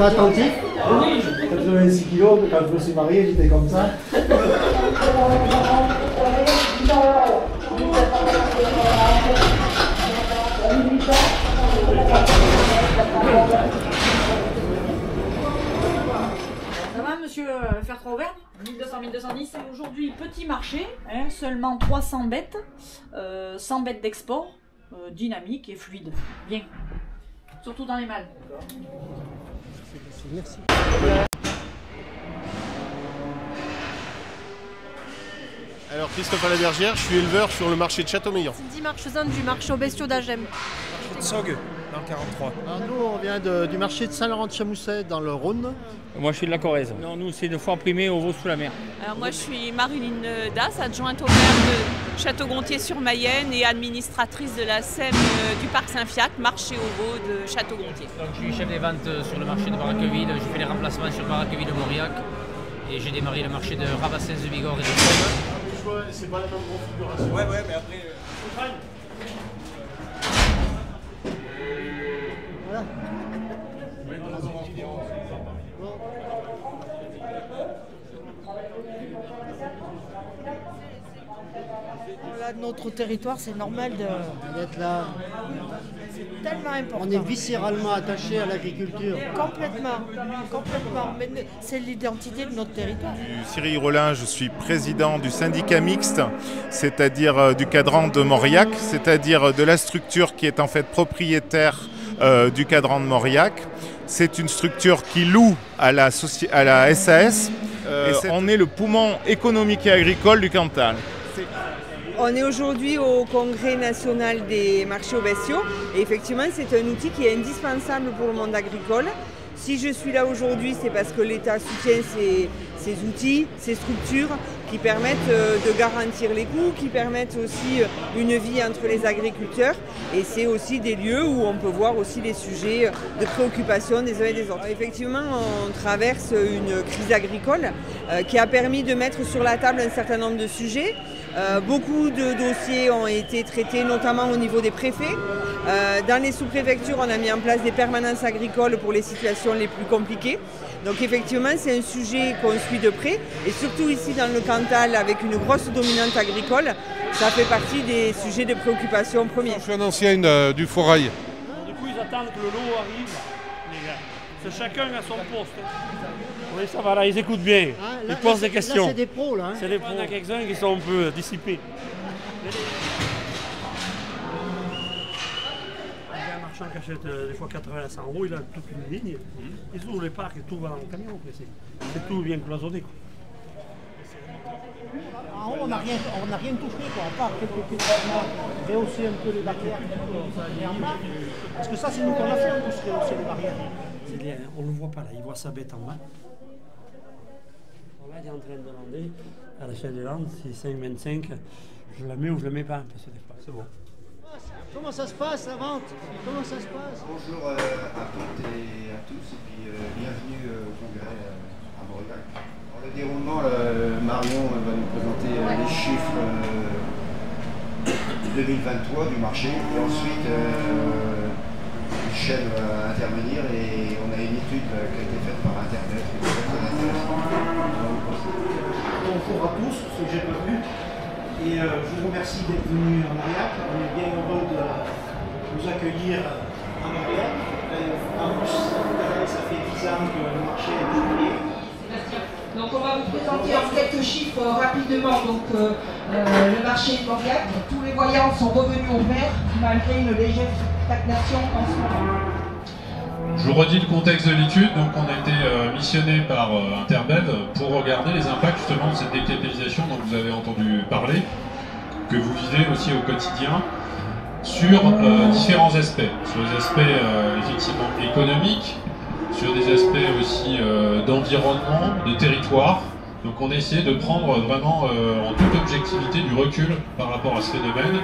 seras attentif. Oui. 86 kilos, quand je me suis marié, j'étais comme ça. Ça va, monsieur Fertre-Auvergne 1200-1210, c'est aujourd'hui petit marché, hein, seulement 300 bêtes, 100 bêtes d'export, dynamique et fluide. Bien. Surtout dans les mâles. Merci. Alors Christophe Alabergère, je suis éleveur sur le marché de Châteaumeillan. Cindy Marchesane du marché aux bestiaux d'Agem. Sog, dans le 43. Alors nous, on vient du marché de Saint-Laurent-de-Chamousset dans le Rhône. Moi je suis de la Corrèze. Non, nous c'est une foire primée au veau sous la mer. Alors moi je suis Marilyn Das, adjointe au maire de Château-Gontier-sur-Mayenne et administratrice de la SEM du Parc Saint-Fiac, marché au veau de Château-Gontier. Donc je suis chef des ventes sur le marché de Baraqueville, j'ai fait les remplacements sur Baraqueville de Mauriac et j'ai démarré le marché de Rabassens de Bigorre et de Côme. C'est pas la même configuration. Ouais, mais après... Voilà. Là, notre territoire, c'est normal D'être là. C'est tellement important. On est viscéralement attaché à l'agriculture. Complètement. Mais c'est l'identité de notre territoire. Cyril Rollin, je suis président du syndicat mixte, c'est-à-dire du cadran de Mauriac, c'est-à-dire de la structure qui est en fait propriétaire du cadran de Mauriac. C'est une structure qui loue à la SAS. On est le poumon économique et agricole du Cantal. On est aujourd'hui au Congrès national des marchés aux bestiaux et effectivement c'est un outil qui est indispensable pour le monde agricole. Si je suis là aujourd'hui, c'est parce que l'État soutient ces outils, ces structures qui permettent de garantir les coûts, qui permettent aussi une vie entre les agriculteurs. Et c'est aussi des lieux où on peut voir aussi les sujets de préoccupation des uns et des autres. Effectivement, on traverse une crise agricole qui a permis de mettre sur la table un certain nombre de sujets. Beaucoup de dossiers ont été traités, notamment au niveau des préfets. Dans les sous-préfectures, on a mis en place des permanences agricoles pour les situations les plus compliquées. Donc effectivement, c'est un sujet qu'on suit de près. Et surtout ici dans le Cantal, avec une grosse dominante agricole, ça fait partie des sujets de préoccupation premiers. Je suis un ancien du Forail. Du coup, ils attendent que le lot arrive, les gars. C'est chacun à son poste. Oui, ça va, là, ils écoutent bien. Ah, Ils posent des questions. C'est des pros, là. Hein. C'est des pros. Il y en a quelques-uns qui sont un peu dissipés. Un marchand qui achète des fois 80 à 100 euros, il a toute une ligne. Ils ouvrent les parcs et tout va dans le camion. C'est tout bien cloisonné. En haut, on n'a rien touché, quoi, à part quelques petits traitements, rehausser un peu les barrières. Parce que ça, c'est nous qu'on a fait, on pousse rehausser les barrières. On ne le voit pas là, il voit sa bête en bas. Alors là, il est en train de demander à l'échelle des Landes, si 5,25, je la mets ou je la mets pas. C'est bon. Comment ça se passe la vente? Comment ça se passe? Bonjour à toutes et à tous, et puis bienvenue au congrès à Mauriac. Pour le déroulement, Marion va nous présenter les chiffres 2023 du marché, et ensuite Michel va intervenir et on a une étude qui a été faite par internet qui est très intéressante. Bonjour à tous, ceux que j'ai pas vu. Et je vous remercie d'être venus à Mauriac. On est bien heureux de vous accueillir à Mauriac. En plus, ça fait 10 ans que le marché est déroulé. Donc on va vous présenter en quelques chiffres rapidement donc, le marché de Mauriac. Tous les voyants sont revenus au vert malgré une légère stagnation en ce moment. Je vous redis le contexte de l'étude. Donc on a été missionné par Interbev pour regarder les impacts justement de cette décapitalisation dont vous avez entendu parler, que vous vivez aussi au quotidien, sur différents aspects. Sur les aspects effectivement économiques, sur des aspects aussi d'environnement, de territoire. Donc on a essayé de prendre vraiment en toute objectivité du recul par rapport à ce phénomène,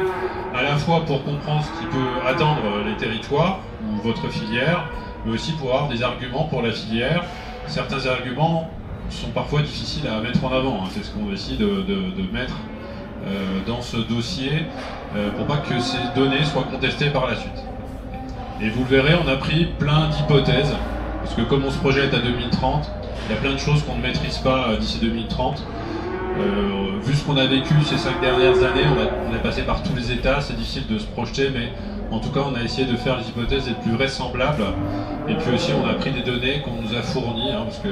à la fois pour comprendre ce qui peut attendre les territoires ou votre filière, mais aussi pour avoir des arguments pour la filière. Certains arguments sont parfois difficiles à mettre en avant, hein. C'est ce qu'on décide de mettre dans ce dossier pour pas que ces données soient contestées par la suite. Et vous le verrez, on a pris plein d'hypothèses Parce que comme on se projette à 2030, il y a plein de choses qu'on ne maîtrise pas d'ici 2030. Vu ce qu'on a vécu ces 5 dernières années, on est passé par tous les états, c'est difficile de se projeter, mais en tout cas on a essayé de faire les hypothèses les plus vraisemblables. Et puis aussi on a pris des données qu'on nous a fournies, hein, parce que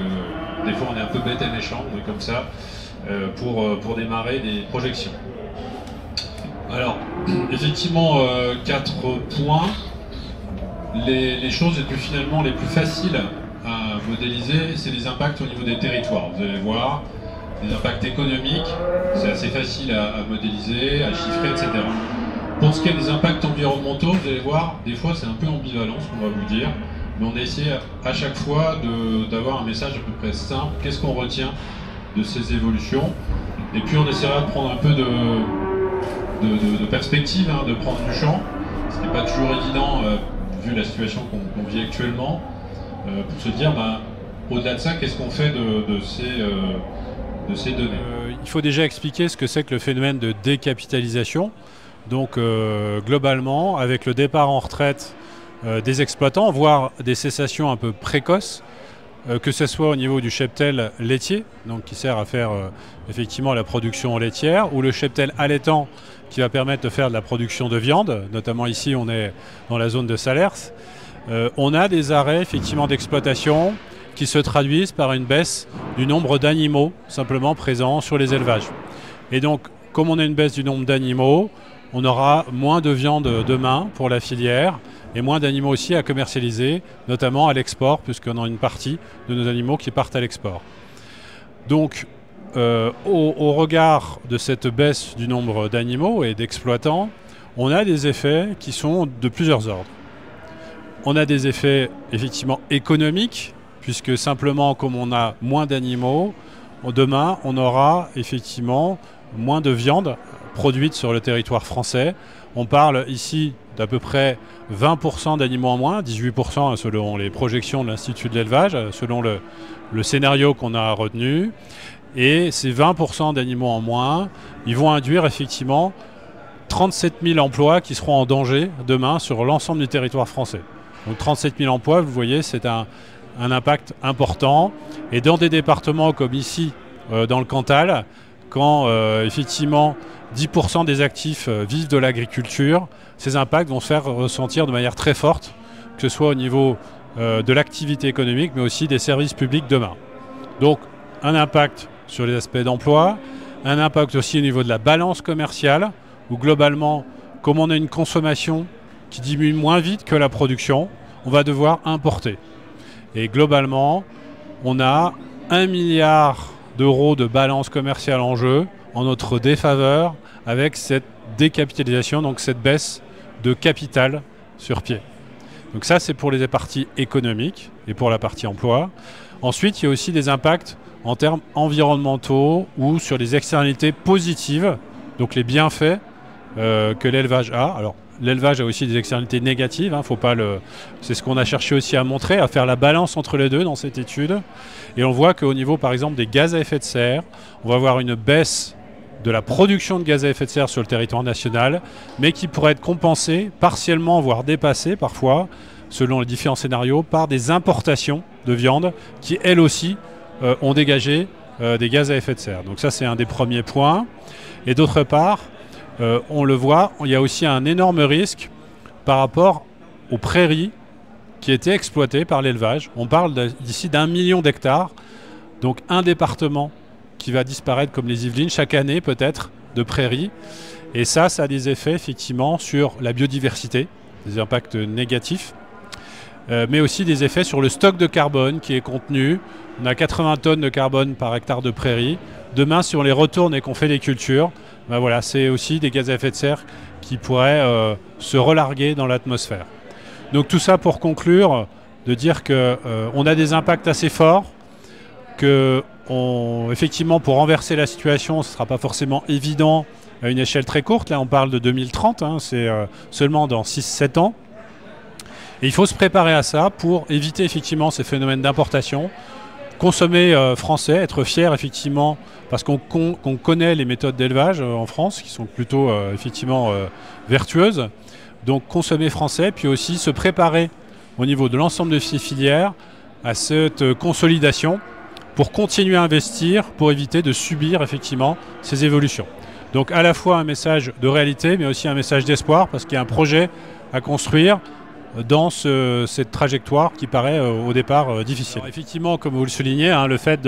des fois on est un peu bête et méchant, on est comme ça, pour démarrer des projections. Alors, effectivement, 4 points. Les choses finalement les plus faciles à modéliser, c'est les impacts au niveau des territoires. Vous allez voir, les impacts économiques, c'est assez facile à modéliser, à chiffrer, etc. Pour ce qui est des impacts environnementaux, vous allez voir, des fois c'est un peu ambivalent ce qu'on va vous dire, mais on a essayé à chaque fois d'avoir un message à peu près simple. Qu'est-ce qu'on retient de ces évolutions? Et puis on essaiera de prendre un peu de perspective, hein, de prendre du champ, ce qui n'est pas toujours évident vu la situation qu'on vit actuellement, pour se dire, au-delà de ça, qu'est-ce qu'on fait de ces données? Il faut déjà expliquer ce que c'est que le phénomène de décapitalisation. Donc globalement, avec le départ en retraite des exploitants, voire des cessations un peu précoces, que ce soit au niveau du cheptel laitier, donc qui sert à faire effectivement la production laitière, ou le cheptel allaitant qui va permettre de faire de la production de viande, notamment ici on est dans la zone de Salers, on a des arrêts effectivement d'exploitation qui se traduisent par une baisse du nombre d'animaux simplement présents sur les élevages. Et donc, comme on a une baisse du nombre d'animaux, on aura moins de viande demain pour la filière et moins d'animaux aussi à commercialiser, notamment à l'export, puisqu'on a une partie de nos animaux qui partent à l'export. Donc, au regard de cette baisse du nombre d'animaux et d'exploitants, on a des effets qui sont de plusieurs ordres. On a des effets effectivement économiques, puisque simplement comme on a moins d'animaux, demain on aura effectivement moins de viande produite sur le territoire français. On parle ici d'à peu près 20% d'animaux en moins, 18% selon les projections de l'Institut de l'élevage, selon le scénario qu'on a retenu. Et ces 20% d'animaux en moins, ils vont induire effectivement 37 000 emplois qui seront en danger demain sur l'ensemble du territoire français. Donc 37 000 emplois, vous voyez, c'est un impact important. Et dans des départements comme ici, dans le Cantal, quand effectivement 10% des actifs vivent de l'agriculture, ces impacts vont se faire ressentir de manière très forte, que ce soit au niveau de l'activité économique, mais aussi des services publics demain. Donc un impact sur les aspects d'emploi, un impact aussi au niveau de la balance commerciale, où globalement, comme on a une consommation qui diminue moins vite que la production, on va devoir importer. Et globalement, on a 1 milliard d'euros de balance commerciale en jeu, en notre défaveur, avec cette décapitalisation, donc cette baisse de capital sur pied. Donc ça, c'est pour les parties économiques et pour la partie emploi. Ensuite, il y a aussi des impacts en termes environnementaux ou sur les externalités positives, donc les bienfaits que l'élevage a. Alors, l'élevage a aussi des externalités négatives, hein, faut pas c'est ce qu'on a cherché aussi à montrer, à faire la balance entre les deux dans cette étude. Et on voit qu'au niveau, par exemple, des gaz à effet de serre, on va avoir une baisse de la production de gaz à effet de serre sur le territoire national, mais qui pourrait être compensée partiellement, voire dépassée parfois, selon les différents scénarios, par des importations de viande qui, elles aussi, ont dégagé des gaz à effet de serre. Donc ça, c'est un des premiers points. Et d'autre part, on le voit, il y a aussi un énorme risque par rapport aux prairies qui étaient exploitées par l'élevage. On parle d'ici d'1 million d'hectares, donc un département qui va disparaître comme les Yvelines chaque année peut-être de prairies. Et ça a des effets effectivement sur la biodiversité, des impacts négatifs, mais aussi des effets sur le stock de carbone qui est contenu. On a 80 tonnes de carbone par hectare de prairie. Demain, si on les retourne et qu'on fait des cultures, ben voilà, c'est aussi des gaz à effet de serre qui pourraient se relarguer dans l'atmosphère. Donc tout ça pour conclure, de dire qu'on a des impacts assez forts, que effectivement pour renverser la situation, ce ne sera pas forcément évident à une échelle très courte. Là on parle de 2030, hein, c'est seulement dans 6-7 ans. Et il faut se préparer à ça pour éviter effectivement ces phénomènes d'importation, consommer français, être fier effectivement, parce qu'on connaît les méthodes d'élevage en France, qui sont plutôt effectivement vertueuses. Donc consommer français, puis aussi se préparer au niveau de l'ensemble de ces filières à cette consolidation pour continuer à investir, pour éviter de subir effectivement ces évolutions. Donc à la fois un message de réalité, mais aussi un message d'espoir, parce qu'il y a un projet à construire dans cette trajectoire qui paraît au départ difficile. Alors, effectivement, comme vous le soulignez, hein, le fait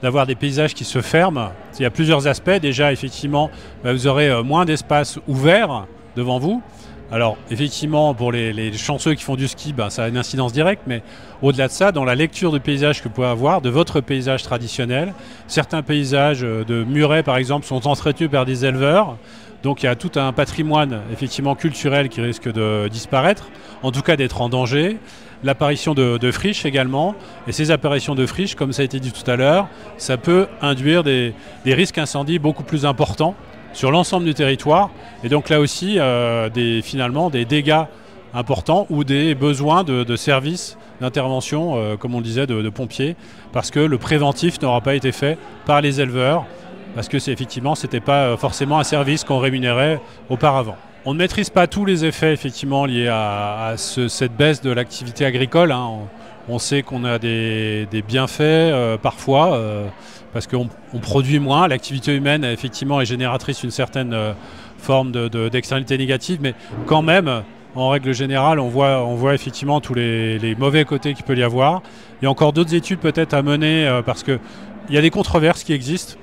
d'avoir des paysages qui se ferment, il y a plusieurs aspects. Déjà, effectivement, vous aurez moins d'espace ouvert devant vous. Alors, effectivement, pour les chanceux qui font du ski, ça a une incidence directe, mais au-delà de ça, dans la lecture du paysage que vous pouvez avoir, de votre paysage traditionnel, certains paysages de murets, par exemple, sont entretenus par des éleveurs. Donc, il y a tout un patrimoine, effectivement, culturel qui risque de disparaître, en tout cas d'être en danger. L'apparition de friches également, et ces apparitions de friches, comme ça a été dit tout à l'heure, ça peut induire des risques incendie beaucoup plus importants sur l'ensemble du territoire, et donc là aussi finalement des dégâts importants ou des besoins de services d'intervention, comme on le disait, de pompiers, parce que le préventif n'aura pas été fait par les éleveurs, parce que effectivement c'était pas forcément un service qu'on rémunérait auparavant. On ne maîtrise pas tous les effets effectivement liés à cette baisse de l'activité agricole, hein. On sait qu'on a des bienfaits parfois, parce qu'on produit moins. L'activité humaine, effectivement, est génératrice d'une certaine forme d'externalité négative, mais quand même, en règle générale, on voit effectivement tous les mauvais côtés qu'il peut y avoir. Il y a encore d'autres études peut-être à mener, parce qu'il y a des controverses qui existent,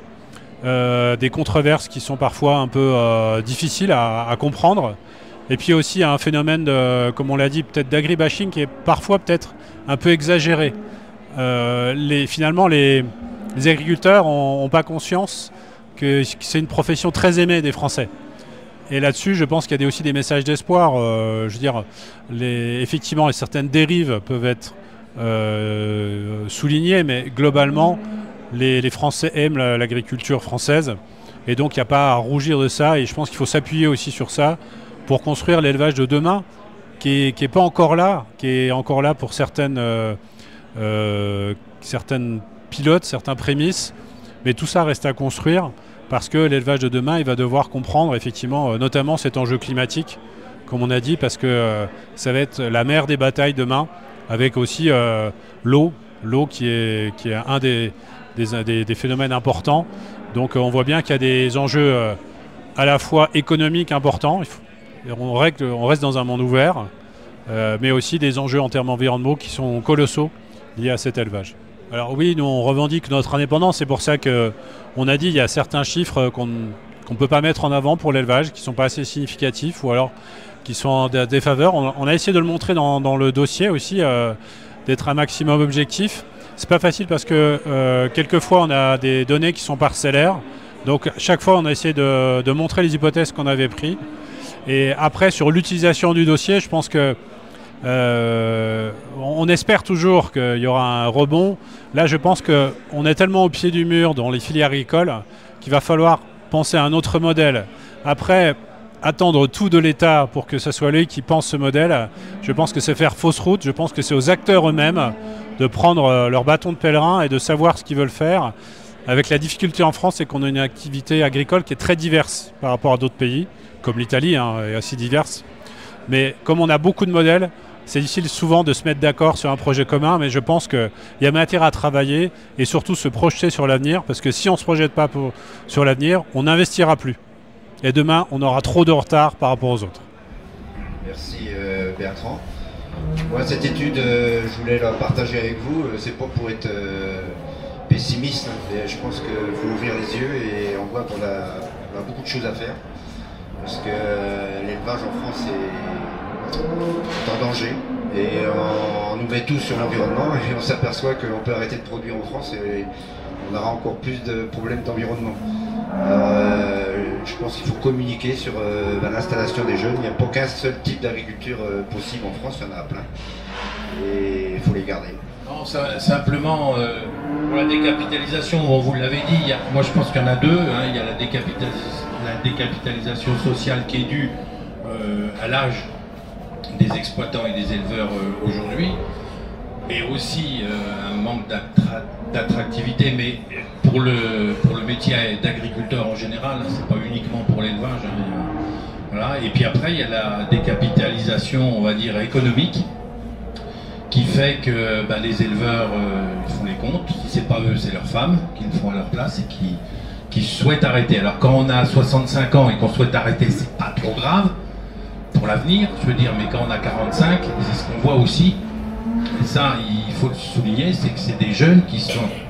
des controverses qui sont parfois un peu difficiles à comprendre. Et puis aussi, il y a un phénomène, comme on l'a dit, peut-être d'agribashing qui est parfois peut-être un peu exagéré. Finalement, les agriculteurs n'ont pas conscience que c'est une profession très aimée des Français. Et là-dessus, je pense qu'il y a aussi des messages d'espoir. Je veux dire, effectivement, certaines dérives peuvent être soulignées, mais globalement, les Français aiment l'agriculture française. Et donc, il n'y a pas à rougir de ça. Et je pense qu'il faut s'appuyer aussi sur ça pour construire l'élevage de demain, qui est pas encore là, qui est encore là pour certaines pilotes, certains prémices, mais tout ça reste à construire parce que l'élevage de demain, il va devoir comprendre effectivement, notamment cet enjeu climatique, comme on a dit, parce que ça va être la mère des batailles demain, avec aussi l'eau qui est un des phénomènes importants. Donc on voit bien qu'il y a des enjeux à la fois économiques importants. On reste dans un monde ouvert, mais aussi des enjeux en termes environnementaux qui sont colossaux liés à cet élevage. Alors oui, nous on revendique notre indépendance, c'est pour ça qu'on a dit qu'il y a certains chiffres qu'on ne peut pas mettre en avant pour l'élevage, qui ne sont pas assez significatifs ou alors qui sont en défaveur. On a essayé de le montrer dans le dossier aussi, d'être un maximum objectif. C'est pas facile parce que quelquefois on a des données qui sont parcellaires, donc chaque fois on a essayé de montrer les hypothèses qu'on avait prises. Et après, sur l'utilisation du dossier, je pense que on espère toujours qu'il y aura un rebond. Là, je pense qu'on est tellement au pied du mur dans les filières agricoles qu'il va falloir penser à un autre modèle. Après, attendre tout de l'État pour que ce soit lui qui pense ce modèle, je pense que c'est faire fausse route. Je pense que c'est aux acteurs eux-mêmes de prendre leur bâton de pèlerin et de savoir ce qu'ils veulent faire. Avec la difficulté en France, c'est qu'on a une activité agricole qui est très diverse par rapport à d'autres pays, comme l'Italie, est assez diverse. Mais comme on a beaucoup de modèles, c'est difficile souvent de se mettre d'accord sur un projet commun, mais je pense qu'il y a matière à travailler et surtout se projeter sur l'avenir, parce que si on ne se projette pas sur l'avenir, on n'investira plus. Et demain, on aura trop de retard par rapport aux autres. Merci Bertrand. Moi, cette étude, je voulais la partager avec vous. C'est pas pour être pessimiste, mais je pense qu'il faut ouvrir les yeux et on voit qu'on a beaucoup de choses à faire. Parce que l'élevage en France est en danger et on nous met tous sur l'environnement et on s'aperçoit qu'on peut arrêter de produire en France et on aura encore plus de problèmes d'environnement. Je pense qu'il faut communiquer sur l'installation des jeunes. Il n'y a pas qu'un seul type d'agriculture possible en France, il y en a plein et il faut les garder. Non, simplement pour la décapitalisation, vous l'avez dit, moi je pense qu'il y en a deux. Il y a la décapitalisation sociale qui est due à l'âge des exploitants et des éleveurs aujourd'hui, mais aussi un manque d'attractivité, mais pour le métier d'agriculteur en général, c'est pas uniquement pour l'élevage. Voilà. Et puis après, il y a la décapitalisation, on va dire, économique, qui fait que les éleveurs font les comptes. Si c'est pas eux, c'est leurs femmes qui le font à leur place et qui souhaitent arrêter. Alors quand on a 65 ans et qu'on souhaite arrêter, c'est pas trop grave pour l'avenir, je veux dire, mais quand on a 45, c'est ce qu'on voit aussi, et ça il faut le souligner, c'est que c'est des jeunes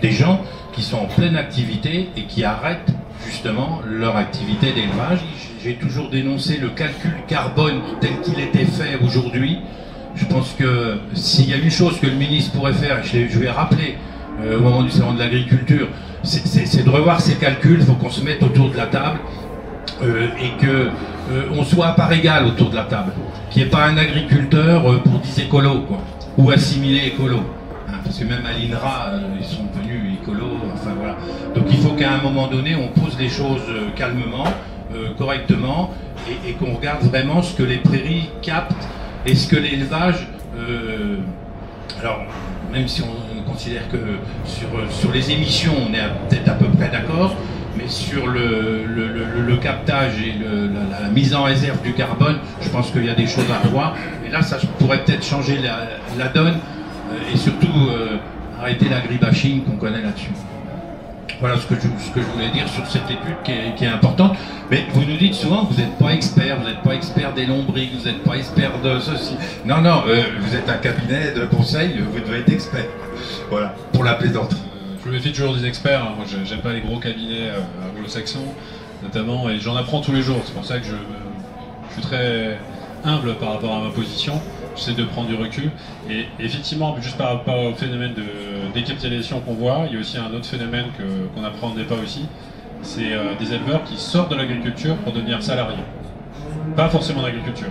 des gens qui sont en pleine activité et qui arrêtent justement leur activité d'élevage. J'ai toujours dénoncé le calcul carbone tel qu'il était fait aujourd'hui. Je pense que s'il y a une chose que le ministre pourrait faire, et je vais rappeler au moment du salon de l'agriculture, c'est de revoir ces calculs. Il faut qu'on se mette autour de la table et qu'on soit à part égale autour de la table. Qu'il n'y ait pas un agriculteur pour 10 écolos, quoi, ou assimilé écolo. Parce que même à l'INRA, ils sont devenus écolos, enfin voilà. Donc il faut qu'à un moment donné, on pose les choses calmement, correctement, et qu'on regarde vraiment ce que les prairies captent et ce que l'élevage... alors, même si on considère que sur les émissions, on est peut-être à peu près d'accord, mais sur le captage et la mise en réserve du carbone, je pense qu'il y a des choses à revoir. Et là, ça pourrait peut-être changer la donne, et surtout arrêter l'agribashing qu'on connaît là-dessus. Voilà ce que je voulais dire sur cette étude qui est importante. Mais vous nous dites souvent que vous n'êtes pas expert des lombrics, vous n'êtes pas expert de ceci. Non, vous êtes un cabinet de conseil, vous devez être expert. Voilà, pour la plaisanterie. Je me méfie toujours des experts, hein. Moi j'aime pas les gros cabinets anglo-saxons, notamment, et j'en apprends tous les jours. C'est pour ça que je suis très humble par rapport à ma position. J'essaie de prendre du recul. Et effectivement, juste par rapport au phénomène de décapitalisation qu'on voit, il y a aussi un autre phénomène qu'on n'appréhendait pas aussi. C'est des éleveurs qui sortent de l'agriculture pour devenir salariés. Pas forcément d'agriculture.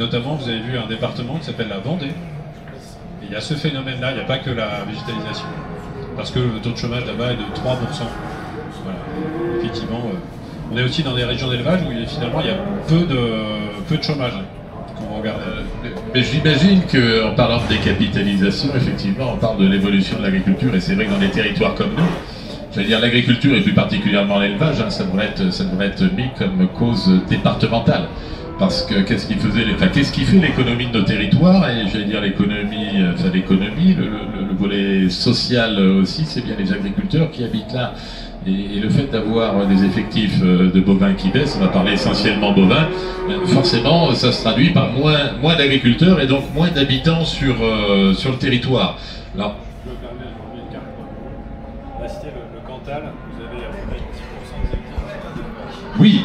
Notamment, vous avez vu un département qui s'appelle la Vendée. Et il y a ce phénomène-là, il n'y a pas que la végétalisation. Parce que le taux de chômage là-bas est de 3%. Voilà. Effectivement, on est aussi dans des régions d'élevage où finalement il y a peu de chômage. Mais j'imagine qu'en parlant de décapitalisation, effectivement, on parle de l'évolution de l'agriculture, et c'est vrai que dans des territoires comme nous, j'allais dire l'agriculture et plus particulièrement l'élevage, hein, ça devrait être mis comme cause départementale. Parce que qu'est-ce qui fait l'économie de nos territoires, et j'allais dire l'économie, le volet social aussi, c'est bien les agriculteurs qui habitent là. Et le fait d'avoir des effectifs de bovins qui baissent, on va parler essentiellement bovins, forcément ça se traduit par moins d'agriculteurs et donc moins d'habitants sur le territoire. Alors, je me permets de remettre une carte. Là, c'était le Cantal, vous avez à peu près 10% des actifs. Oui,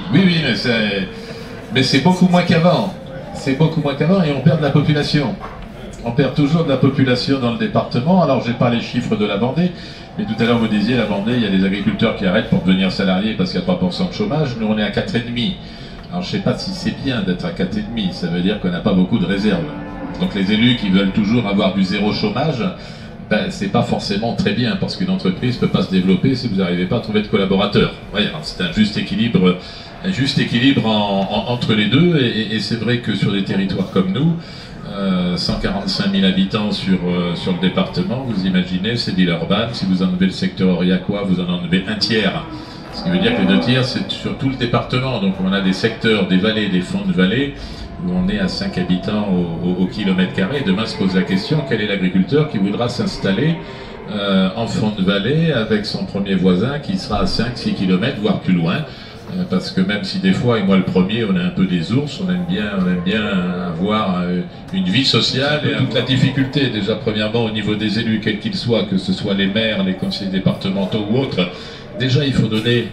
mais c'est beaucoup moins qu'avant. C'est beaucoup moins qu'avant et on perd de la population. On perd toujours de la population dans le département. Alors, j'ai pas les chiffres de la Vendée, mais tout à l'heure vous disiez, la Vendée, il y a des agriculteurs qui arrêtent pour devenir salariés parce qu'il y a 3% de chômage. Nous, on est à 4,5%. Alors, je sais pas si c'est bien d'être à 4,5%. Ça veut dire qu'on n'a pas beaucoup de réserves. Donc, les élus qui veulent toujours avoir du zéro chômage, c'est pas forcément très bien parce qu'une entreprise peut pas se développer si vous n'arrivez pas à trouver de collaborateurs. Ouais, c'est un juste équilibre entre les deux. Et c'est vrai que sur des territoires comme nous, 145 000 habitants sur le département, vous imaginez, c'est Villeurbanne, si vous enlevez le secteur aurillacois, vous en enlevez un tiers. Ce qui veut dire que les 2 tiers, c'est sur tout le département. Donc on a des secteurs, des vallées, des fonds de vallée, où on est à 5 habitants au kilomètre carré. Demain se pose la question, quel est l'agriculteur qui voudra s'installer en fond de vallée avec son premier voisin qui sera à 5-6 km, voire plus loin. Parce que même si des fois, et moi le premier, on est un peu des ours, on aime bien avoir une vie sociale et toute la difficulté, déjà premièrement au niveau des élus, quels qu'ils soient, que ce soit les maires, les conseillers départementaux ou autres, déjà il faut donner,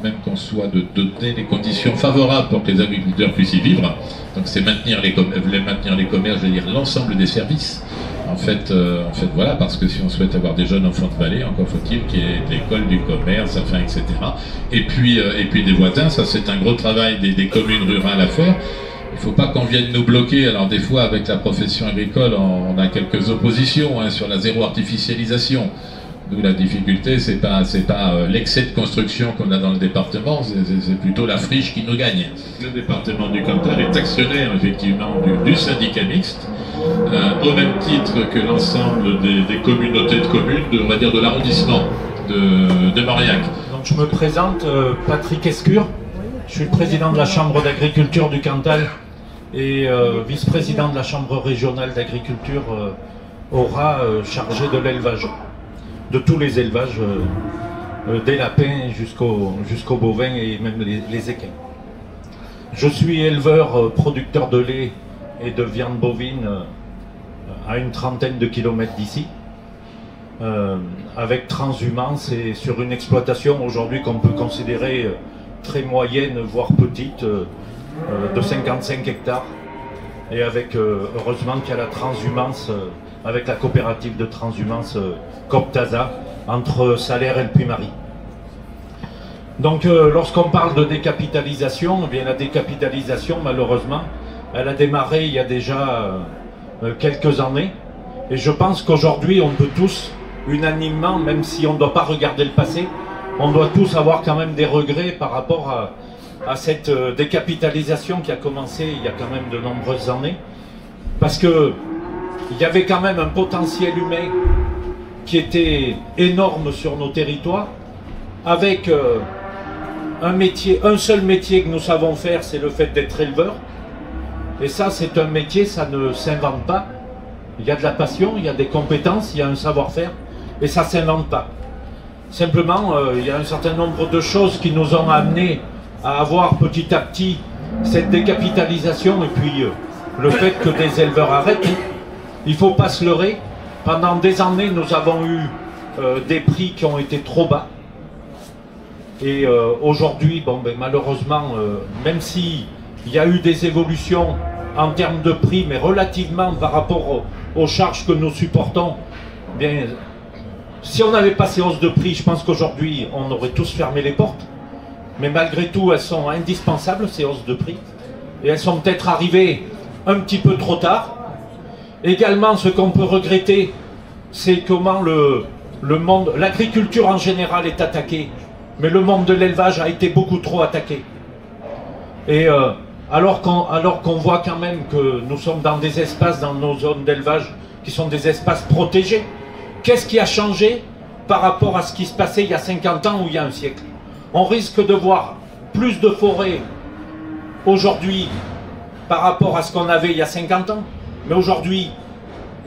même qu'on soit de donner des conditions favorables pour que les agriculteurs puissent y vivre. Donc c'est maintenir les commerces, je veux dire l'ensemble des services. En fait, voilà, parce que si on souhaite avoir des jeunes enfants de vallée, encore faut-il qu'il y ait de l'école, du commerce, enfin, etc. Et puis des voisins, ça c'est un gros travail des communes rurales à faire. Il ne faut pas qu'on vienne nous bloquer. Alors des fois, avec la profession agricole, on a quelques oppositions sur la zéro artificialisation. Nous, la difficulté, c'est pas l'excès de construction qu'on a dans le département, c'est plutôt la friche qui nous gagne. Le département du Cantal est actionnaire, effectivement, du syndicat mixte, au même titre que l'ensemble des communautés de communes, on va dire de l'arrondissement de Mauriac. Donc, je me présente, Patrick Escure, je suis le président de la Chambre d'agriculture du Cantal et vice-président de la Chambre régionale d'agriculture aura chargé de l'élevage, de tous les élevages, des lapins jusqu'aux bovins et même les équins. Je suis éleveur, producteur de lait et de viande bovine à une trentaine de kilomètres d'ici, avec transhumance et sur une exploitation aujourd'hui qu'on peut considérer très moyenne, voire petite, de 55 hectares. Et avec, heureusement qu'il y a la transhumance, avec la coopérative de transhumance Coptasa, entre Salaire et le Puy-Marie. Donc lorsqu'on parle de décapitalisation, eh bien, la décapitalisation, malheureusement, elle a démarré il y a déjà quelques années. Et je pense qu'aujourd'hui, on peut tous, unanimement, même si on ne doit pas regarder le passé, on doit tous avoir quand même des regrets par rapport à cette décapitalisation qui a commencé il y a quand même de nombreuses années. Parce que il y avait quand même un potentiel humain qui était énorme sur nos territoires, avec un seul métier que nous savons faire, c'est le fait d'être éleveur. Et ça, c'est un métier, ça ne s'invente pas. Il y a de la passion, il y a des compétences, il y a un savoir-faire, et ça ne s'invente pas. Simplement, il y a un certain nombre de choses qui nous ont amenés à avoir petit à petit cette décapitalisation, et puis le fait que des éleveurs arrêtent. Il ne faut pas se leurrer. Pendant des années, nous avons eu des prix qui ont été trop bas. Et aujourd'hui, bon, ben, malheureusement, même s'il y a eu des évolutions en termes de prix, mais relativement par rapport aux charges que nous supportons, bien, si on n'avait pas ces hausses de prix, je pense qu'aujourd'hui, on aurait tous fermé les portes. Mais malgré tout, elles sont indispensables, ces hausses de prix. Et elles sont peut-être arrivées un petit peu trop tard. Également, ce qu'on peut regretter, c'est comment le monde, l'agriculture en général est attaquée. Mais le monde de l'élevage a été beaucoup trop attaqué. Et alors qu'on voit quand même que nous sommes dans des espaces, dans nos zones d'élevage, qui sont des espaces protégés, qu'est-ce qui a changé par rapport à ce qui se passait il y a 50 ans ou il y a un siècle? On risque de voir plus de forêts aujourd'hui par rapport à ce qu'on avait il y a 50 ans. Mais aujourd'hui,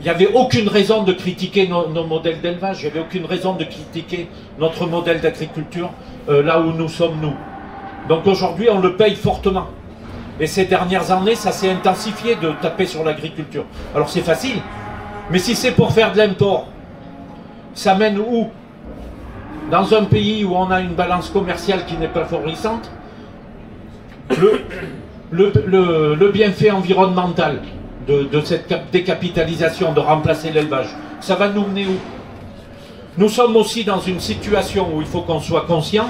il n'y avait aucune raison de critiquer nos modèles d'élevage, il n'y avait aucune raison de critiquer notre modèle d'agriculture là où nous sommes nous. Donc aujourd'hui, on le paye fortement. Et ces dernières années, ça s'est intensifié de taper sur l'agriculture. Alors c'est facile, mais si c'est pour faire de l'import, ça mène où? Dans un pays où on a une balance commerciale qui n'est pas florissante, le bienfait environnemental de cette décapitalisation, de remplacer l'élevage, ça va nous mener où? Nous sommes aussi dans une situation où il faut qu'on soit conscient,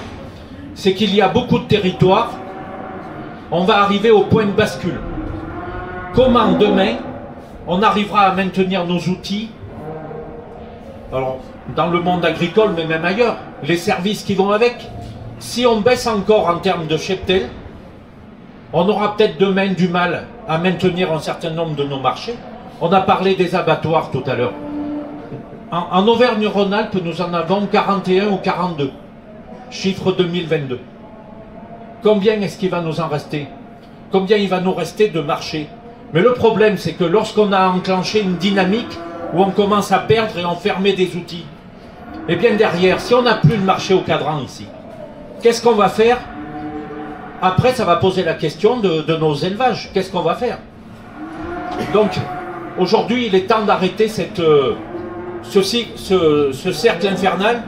c'est qu'il y a beaucoup de territoires, on va arriver au point de bascule. Comment demain, on arrivera à maintenir nos outils, alors dans le monde agricole, mais même ailleurs, les services qui vont avec? Si on baisse encore en termes de cheptel, on aura peut-être demain du mal à maintenir un certain nombre de nos marchés. On a parlé des abattoirs tout à l'heure. En Auvergne-Rhône-Alpes, nous en avons 41 ou 42. Chiffre 2022. Combien est-ce qu'il va nous en rester? Combien il va nous rester de marchés? Mais le problème, c'est que lorsqu'on a enclenché une dynamique où on commence à perdre et enfermer des outils, et bien derrière, si on n'a plus de marché au cadran ici, qu'est-ce qu'on va faire? Après, ça va poser la question de nos élevages. Qu'est-ce qu'on va faire? Donc, aujourd'hui, il est temps d'arrêter ce cercle infernal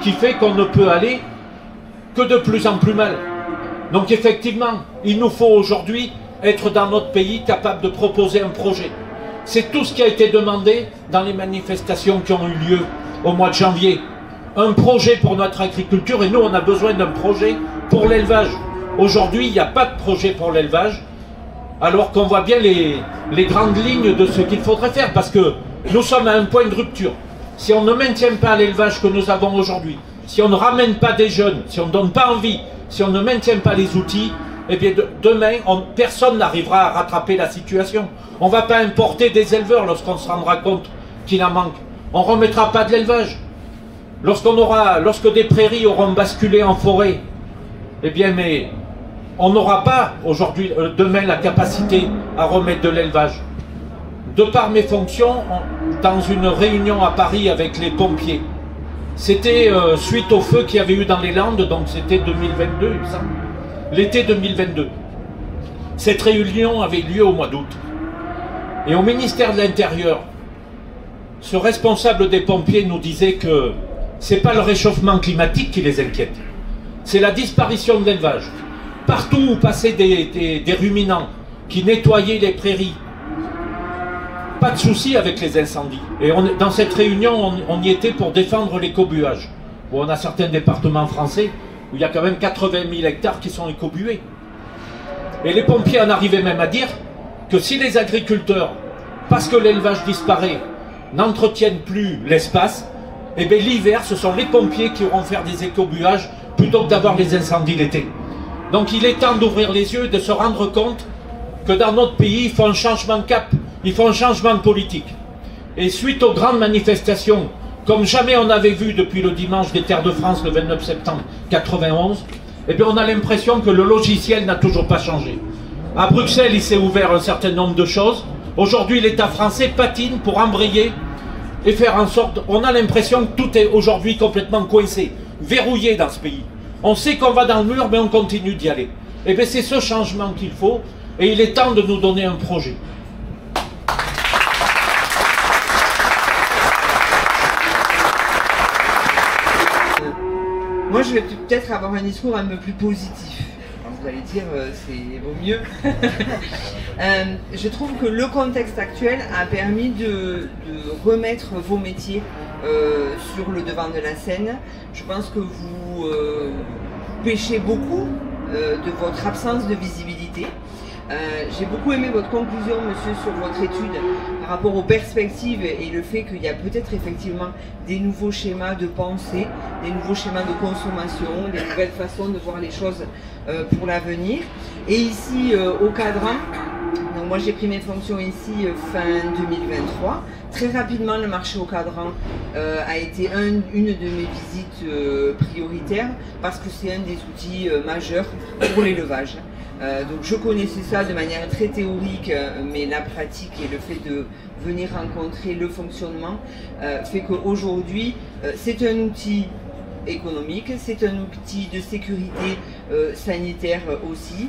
qui fait qu'on ne peut aller que de plus en plus mal. Donc, effectivement, il nous faut aujourd'hui être dans notre pays capable de proposer un projet. C'est tout ce qui a été demandé dans les manifestations qui ont eu lieu au mois de janvier. Un projet pour notre agriculture, et nous, on a besoin d'un projet pour l'élevage. Aujourd'hui, il n'y a pas de projet pour l'élevage, alors qu'on voit bien les grandes lignes de ce qu'il faudrait faire, parce que nous sommes à un point de rupture. Si on ne maintient pas l'élevage que nous avons aujourd'hui, si on ne ramène pas des jeunes, si on ne donne pas envie, si on ne maintient pas les outils, eh bien demain, personne n'arrivera à rattraper la situation. On ne va pas importer des éleveurs lorsqu'on se rendra compte qu'il en manque. On ne remettra pas de l'élevage. Lorsque des prairies auront basculé en forêt, eh bien, mais on n'aura pas aujourd'hui, demain, la capacité à remettre de l'élevage. De par mes fonctions, dans une réunion à Paris avec les pompiers. C'était suite au feu qu'il y avait eu dans les Landes, donc c'était 2022, il me semble. L'été 2022. Cette réunion avait lieu au mois d'août. Et au ministère de l'Intérieur, ce responsable des pompiers nous disait que c'est pas le réchauffement climatique qui les inquiète, c'est la disparition de l'élevage. Partout où passaient des ruminants qui nettoyaient les prairies, pas de souci avec les incendies. Et dans cette réunion, on y était pour défendre l'écobuage. Bon, on a certains départements français où il y a quand même 80 000 hectares qui sont écobués. Et les pompiers en arrivaient même à dire que si les agriculteurs, parce que l'élevage disparaît, n'entretiennent plus l'espace, et bien l'hiver, ce sont les pompiers qui auront faire des écobuages plutôt que d'avoir les incendies l'été. Donc il est temps d'ouvrir les yeux et de se rendre compte que dans notre pays, il faut un changement de cap, il faut un changement de politique. Et suite aux grandes manifestations, comme jamais on avait vu depuis le dimanche des Terres de France, le 29 septembre 91, eh bien on a l'impression que le logiciel n'a toujours pas changé. À Bruxelles, il s'est ouvert un certain nombre de choses. Aujourd'hui, l'État français patine pour embrayer et faire en sorte... On a l'impression que tout est aujourd'hui complètement coincé, verrouillé dans ce pays. On sait qu'on va dans le mur, mais on continue d'y aller. Eh bien, c'est ce changement qu'il faut, et il est temps de nous donner un projet. Moi, je vais peut-être avoir un discours un peu plus positif. Alors, vous allez dire, c'est vaut mieux. Je trouve que le contexte actuel a permis de remettre vos métiers sur le devant de la scène. Je pense que vous pêchez beaucoup de votre absence de visibilité. J'ai beaucoup aimé votre conclusion, monsieur, sur votre étude par rapport aux perspectives et le fait qu'il y a peut-être effectivement des nouveaux schémas de pensée, des nouveaux schémas de consommation, des nouvelles façons de voir les choses pour l'avenir. Et ici, au cadran, donc moi j'ai pris mes fonctions ici fin 2023. Très rapidement, le marché au cadran a été une de mes visites prioritaires parce que c'est un des outils majeurs pour l'élevage. Donc je connaissais ça de manière très théorique, mais la pratique et le fait de venir rencontrer le fonctionnement fait qu'aujourd'hui c'est un outil économique, c'est un outil de sécurité sanitaire aussi,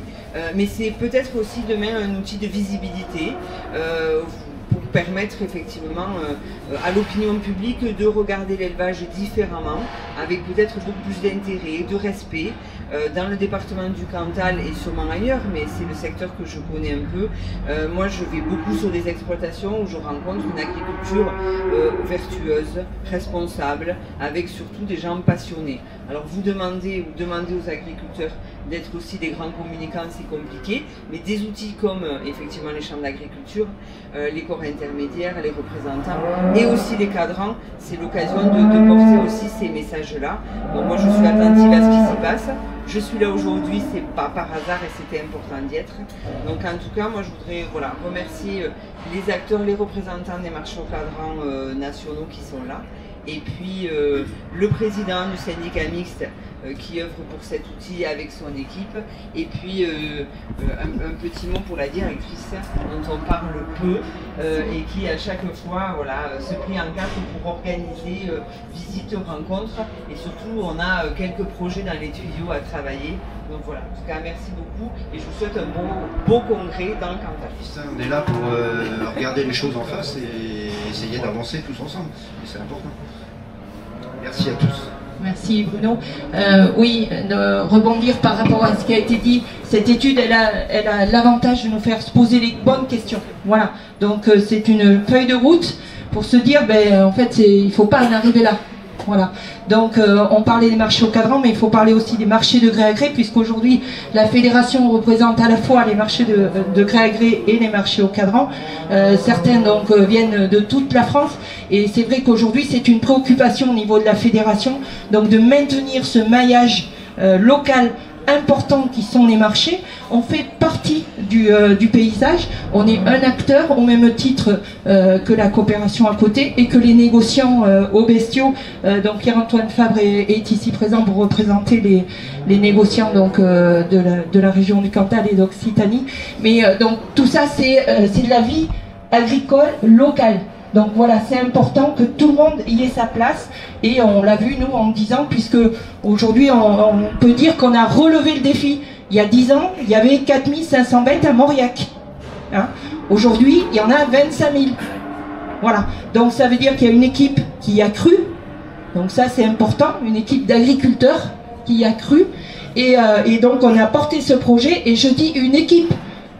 mais c'est peut-être aussi demain un outil de visibilité pour permettre effectivement à l'opinion publique de regarder l'élevage différemment, avec peut-être beaucoup plus d'intérêt, de respect. Dans le département du Cantal et sûrement ailleurs, mais c'est le secteur que je connais un peu. Moi, je vais beaucoup sur des exploitations où je rencontre une agriculture vertueuse, responsable, avec surtout des gens passionnés. Alors, vous demandez aux agriculteurs d'être aussi des grands communicants, c'est compliqué, mais des outils comme effectivement les chambres d'agriculture, les corps intermédiaires, les représentants et aussi les cadrans, c'est l'occasion de porter aussi ces messages-là. Donc moi, je suis attentive à ce qui s'y passe. Je suis là aujourd'hui, c'est pas par hasard et c'était important d'y être. Donc en tout cas, moi je voudrais remercier les acteurs, les représentants des marchés au cadran nationaux qui sont là. Et puis le président du syndicat mixte qui œuvre pour cet outil avec son équipe. Et puis un petit mot pour la directrice dont on parle peu et qui à chaque fois se prie en quatre pour organiser visites, rencontres. Et surtout, on a quelques projets dans les tuyaux à travailler. Donc voilà, en tout cas, merci beaucoup et je vous souhaite un beau congrès dans le Cantal. On est là pour regarder les choses en face et essayer d'avancer tous ensemble. Et c'est important. Merci à tous. Merci Bruno. Oui, rebondir par rapport à ce qui a été dit, cette étude, elle a l'avantage de nous faire se poser les bonnes questions. Voilà, donc c'est une feuille de route pour se dire, en fait, il ne faut pas en arriver là. Voilà. Donc on parlait des marchés au cadran, mais il faut parler aussi des marchés de gré à gré, puisqu'aujourd'hui la fédération représente à la fois les marchés de gré à gré et les marchés au cadran. Certains donc viennent de toute la France, et c'est vrai qu'aujourd'hui c'est une préoccupation au niveau de la fédération, donc de maintenir ce maillage local important qui sont les marchés. On fait partie du paysage, on est un acteur au même titre que la coopération à côté et que les négociants aux bestiaux. Donc Pierre-Antoine Fabre est ici présent pour représenter les négociants donc, de la région du Cantal et d'Occitanie. Mais donc tout ça c'est de la vie agricole locale. Donc voilà, c'est important que tout le monde y ait sa place. Et on l'a vu, nous, en 10 ans, puisque aujourd'hui, on peut dire qu'on a relevé le défi. Il y a 10 ans, il y avait 4500 bêtes à Mauriac. Hein? Aujourd'hui, il y en a 25 000. Voilà. Donc ça veut dire qu'il y a une équipe qui y a cru. Donc ça, c'est important. Une équipe d'agriculteurs qui y a cru. Et donc on a porté ce projet. Et je dis une équipe.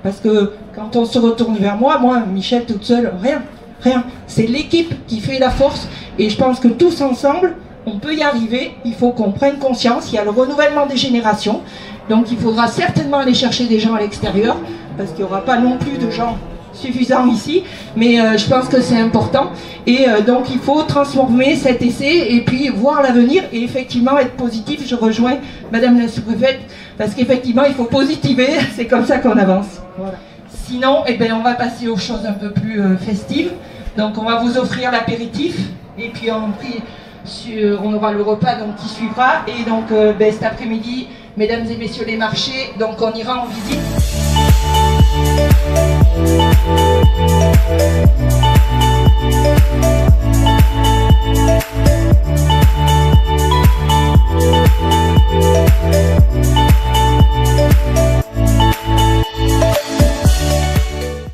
Parce que quand on se retourne vers moi, Michel, toute seule, rien. C'est l'équipe qui fait la force. Et je pense que tous ensemble, on peut y arriver. Il faut qu'on prenne conscience. Il y a le renouvellement des générations. Donc il faudra certainement aller chercher des gens à l'extérieur. Parce qu'il n'y aura pas non plus de gens suffisants ici. Mais je pense que c'est important. Et donc il faut transformer cet essai et puis voir l'avenir. Et effectivement être positif. Je rejoins Madame la sous-préfète. Parce qu'effectivement il faut positiver. C'est comme ça qu'on avance. Voilà. Sinon, on va passer aux choses un peu plus festives. Donc on va vous offrir l'apéritif. Et puis on aura le repas donc, qui suivra. Et donc cet après-midi, mesdames et messieurs les marchés, donc on ira en visite.